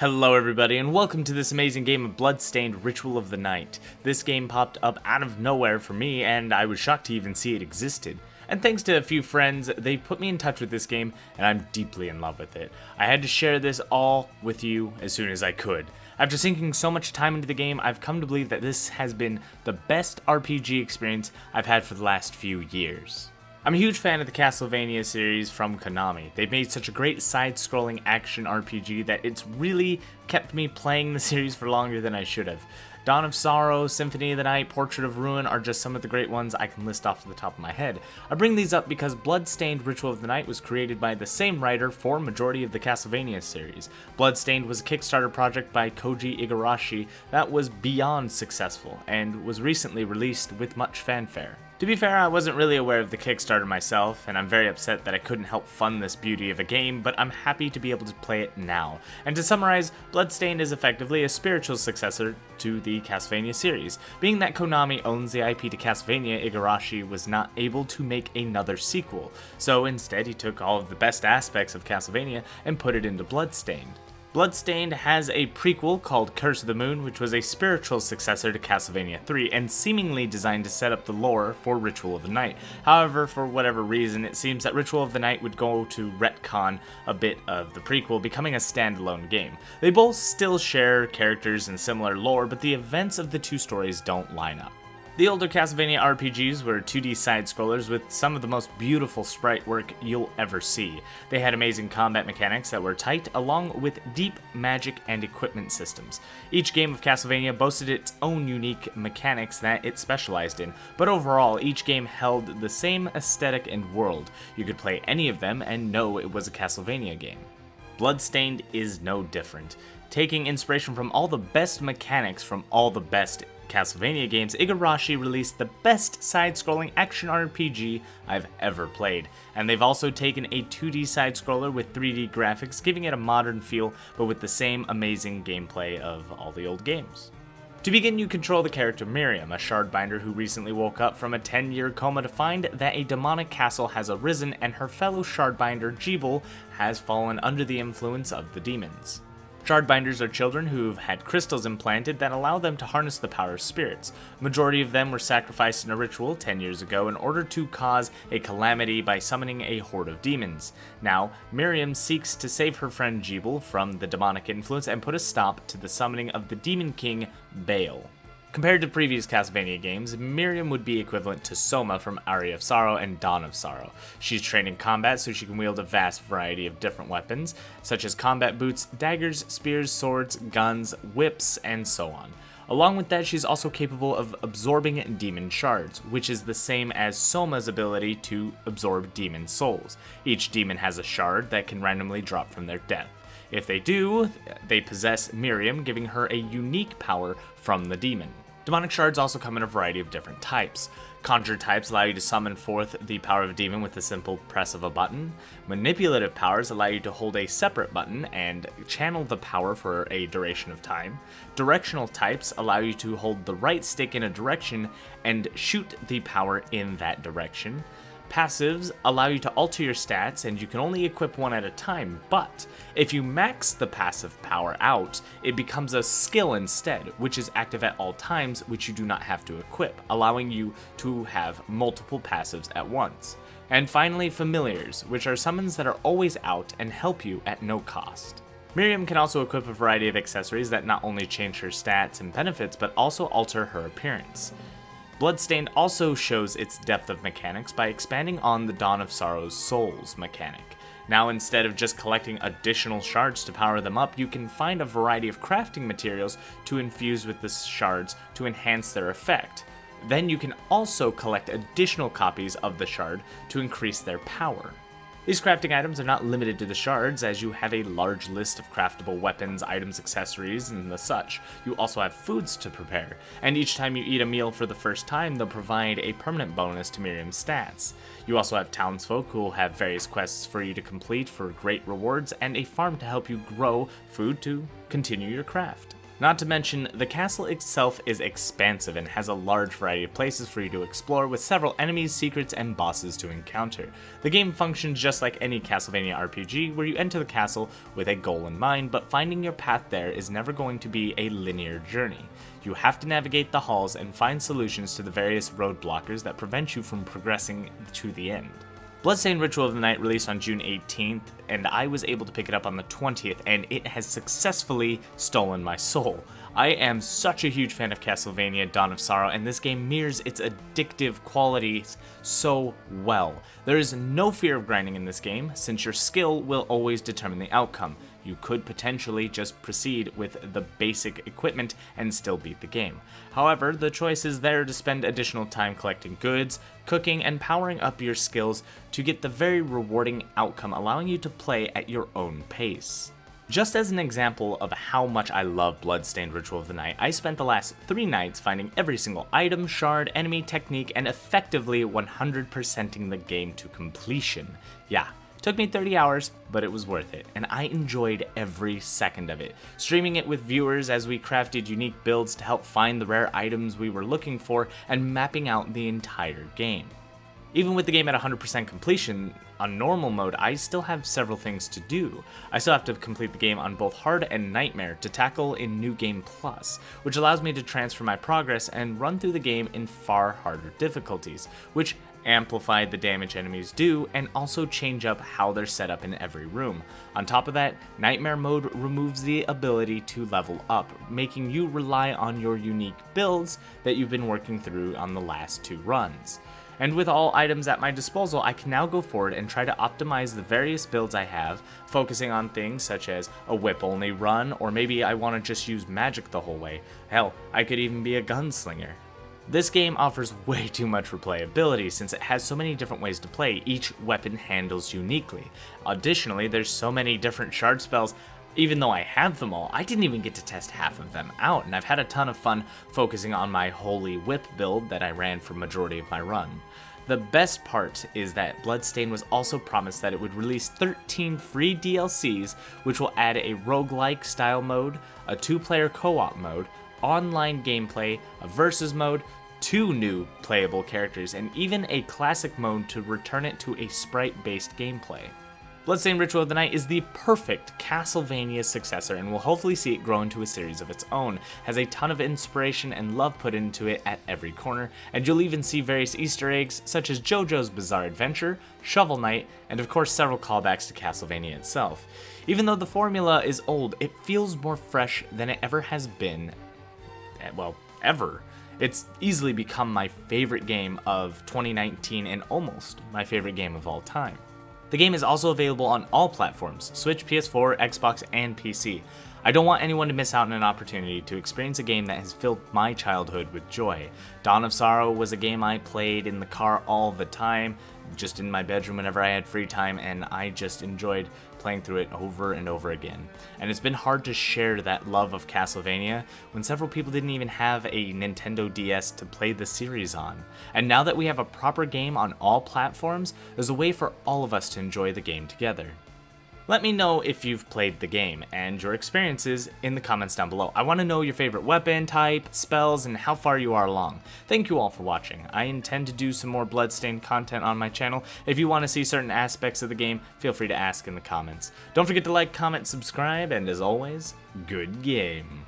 Hello everybody and welcome to this amazing game of Bloodstained Ritual of the Night. This game popped up out of nowhere for me and I was shocked to even see it existed. And thanks to a few friends, they put me in touch with this game and I'm deeply in love with it. I had to share this all with you as soon as I could. After sinking so much time into the game, I've come to believe that this has been the best RPG experience I've had for the last few years. I'm a huge fan of the Castlevania series from Konami. They've made such a great side-scrolling action RPG that it's really kept me playing the series for longer than I should have. Dawn of Sorrow, Symphony of the Night, Portrait of Ruin are just some of the great ones I can list off the top of my head. I bring these up because Bloodstained Ritual of the Night was created by the same writer for majority of the Castlevania series. Bloodstained was a Kickstarter project by Koji Igarashi that was beyond successful and was recently released with much fanfare. To be fair, I wasn't really aware of the Kickstarter myself, and I'm very upset that I couldn't help fund this beauty of a game, but I'm happy to be able to play it now. And to summarize, Bloodstained is effectively a spiritual successor to the Castlevania series. Being that Konami owns the IP to Castlevania, Igarashi was not able to make another sequel, so instead he took all of the best aspects of Castlevania and put it into Bloodstained. Bloodstained has a prequel called Curse of the Moon, which was a spiritual successor to Castlevania 3 and seemingly designed to set up the lore for Ritual of the Night. However, for whatever reason, it seems that Ritual of the Night would go to retcon a bit of the prequel, becoming a standalone game. They both still share characters and similar lore, but the events of the two stories don't line up. The older Castlevania RPGs were 2D side-scrollers with some of the most beautiful sprite work you'll ever see. They had amazing combat mechanics that were tight, along with deep magic and equipment systems. Each game of Castlevania boasted its own unique mechanics that it specialized in, but overall, each game held the same aesthetic and world. You could play any of them and know it was a Castlevania game. Bloodstained is no different. Taking inspiration from all the best mechanics from all the best Castlevania games, Igarashi released the best side-scrolling action RPG I've ever played, and they've also taken a 2D side-scroller with 3D graphics, giving it a modern feel, but with the same amazing gameplay of all the old games. To begin, you control the character Miriam, a shardbinder who recently woke up from a 10-year coma to find that a demonic castle has arisen and her fellow shardbinder, Jeeble, has fallen under the influence of the demons. Shardbinders are children who've had crystals implanted that allow them to harness the power of spirits. Majority of them were sacrificed in a ritual 10 years ago in order to cause a calamity by summoning a horde of demons. Now, Miriam seeks to save her friend Jeeble from the demonic influence and put a stop to the summoning of the Demon King, Baal. Compared to previous Castlevania games, Miriam would be equivalent to Soma from Aria of Sorrow and Dawn of Sorrow. She's trained in combat so she can wield a vast variety of different weapons, such as combat boots, daggers, spears, swords, guns, whips, and so on. Along with that, she's also capable of absorbing demon shards, which is the same as Soma's ability to absorb demon souls. Each demon has a shard that can randomly drop from their death. If they do, they possess Miriam, giving her a unique power from the demon. Demonic shards also come in a variety of different types. Conjure types allow you to summon forth the power of a demon with a simple press of a button. Manipulative powers allow you to hold a separate button and channel the power for a duration of time. Directional types allow you to hold the right stick in a direction and shoot the power in that direction. Passives allow you to alter your stats, and you can only equip one at a time, but if you max the passive power out, it becomes a skill instead, which is active at all times, which you do not have to equip, allowing you to have multiple passives at once. And finally, familiars, which are summons that are always out and help you at no cost. Miriam can also equip a variety of accessories that not only change her stats and benefits, but also alter her appearance. Bloodstained also shows its depth of mechanics by expanding on the Dawn of Sorrow's Souls mechanic. Now, instead of just collecting additional shards to power them up, you can find a variety of crafting materials to infuse with the shards to enhance their effect. Then you can also collect additional copies of the shard to increase their power. These crafting items are not limited to the shards, as you have a large list of craftable weapons, items, accessories, and the such. You also have foods to prepare, and each time you eat a meal for the first time, they'll provide a permanent bonus to Miriam's stats. You also have townsfolk who will have various quests for you to complete for great rewards, and a farm to help you grow food to continue your craft. Not to mention, the castle itself is expansive and has a large variety of places for you to explore with several enemies, secrets, and bosses to encounter. The game functions just like any Castlevania RPG where you enter the castle with a goal in mind, but finding your path there is never going to be a linear journey. You have to navigate the halls and find solutions to the various roadblockers that prevent you from progressing to the end. Bloodstained Ritual of the Night released on June 18th, and I was able to pick it up on the 20th, and it has successfully stolen my soul. I am such a huge fan of Castlevania Dawn of Sorrow, and this game mirrors its addictive qualities so well. There is no fear of grinding in this game, since your skill will always determine the outcome. You could potentially just proceed with the basic equipment and still beat the game. However, the choice is there to spend additional time collecting goods, cooking, and powering up your skills to get the very rewarding outcome, allowing you to play at your own pace. Just as an example of how much I love Bloodstained Ritual of the Night, I spent the last 3 nights finding every single item, shard, enemy, technique, and effectively 100%ing the game to completion. Yeah. Took me 30 hours, but it was worth it, and I enjoyed every second of it. Streaming it with viewers as we crafted unique builds to help find the rare items we were looking for, and mapping out the entire game. Even with the game at 100% completion, on normal mode, I still have several things to do. I still have to complete the game on both Hard and Nightmare to tackle in New Game Plus, which allows me to transfer my progress and run through the game in far harder difficulties, which amplify the damage enemies do and also change up how they're set up in every room. On top of that, Nightmare mode removes the ability to level up, making you rely on your unique builds that you've been working through on the last 2 runs. And with all items at my disposal, I can now go forward and try to optimize the various builds I have, focusing on things such as a whip-only run, or maybe I want to just use magic the whole way. Hell, I could even be a gunslinger. This game offers way too much replayability since it has so many different ways to play, each weapon handles uniquely. Additionally, there's so many different shard spells. Even though I have them all, I didn't even get to test half of them out, and I've had a ton of fun focusing on my Holy Whip build that I ran for majority of my run. The best part is that Bloodstained was also promised that it would release 13 free DLCs, which will add a roguelike style mode, a 2-player co-op mode, online gameplay, a versus mode, 2 new playable characters, and even a classic mode to return it to a sprite-based gameplay. Bloodstained Ritual of the Night is the perfect Castlevania successor and will hopefully see it grow into a series of its own. Has a ton of inspiration and love put into it at every corner, and you'll even see various Easter eggs such as JoJo's Bizarre Adventure, Shovel Knight, and of course several callbacks to Castlevania itself. Even though the formula is old, it feels more fresh than it ever has been, well, ever. It's easily become my favorite game of 2019 and almost my favorite game of all time. The game is also available on all platforms, Switch, PS4, Xbox, and PC. I don't want anyone to miss out on an opportunity to experience a game that has filled my childhood with joy. Dawn of Sorrow was a game I played in the car all the time, just in my bedroom whenever I had free time, and I just enjoyed playing through it over and over again. And it's been hard to share that love of Castlevania when several people didn't even have a Nintendo DS to play the series on. And now that we have a proper game on all platforms, there's a way for all of us to enjoy the game together. Let me know if you've played the game and your experiences in the comments down below. I want to know your favorite weapon type, spells, and how far you are along. Thank you all for watching. I intend to do some more Bloodstained content on my channel. If you want to see certain aspects of the game, feel free to ask in the comments. Don't forget to like, comment, subscribe, and as always, good game.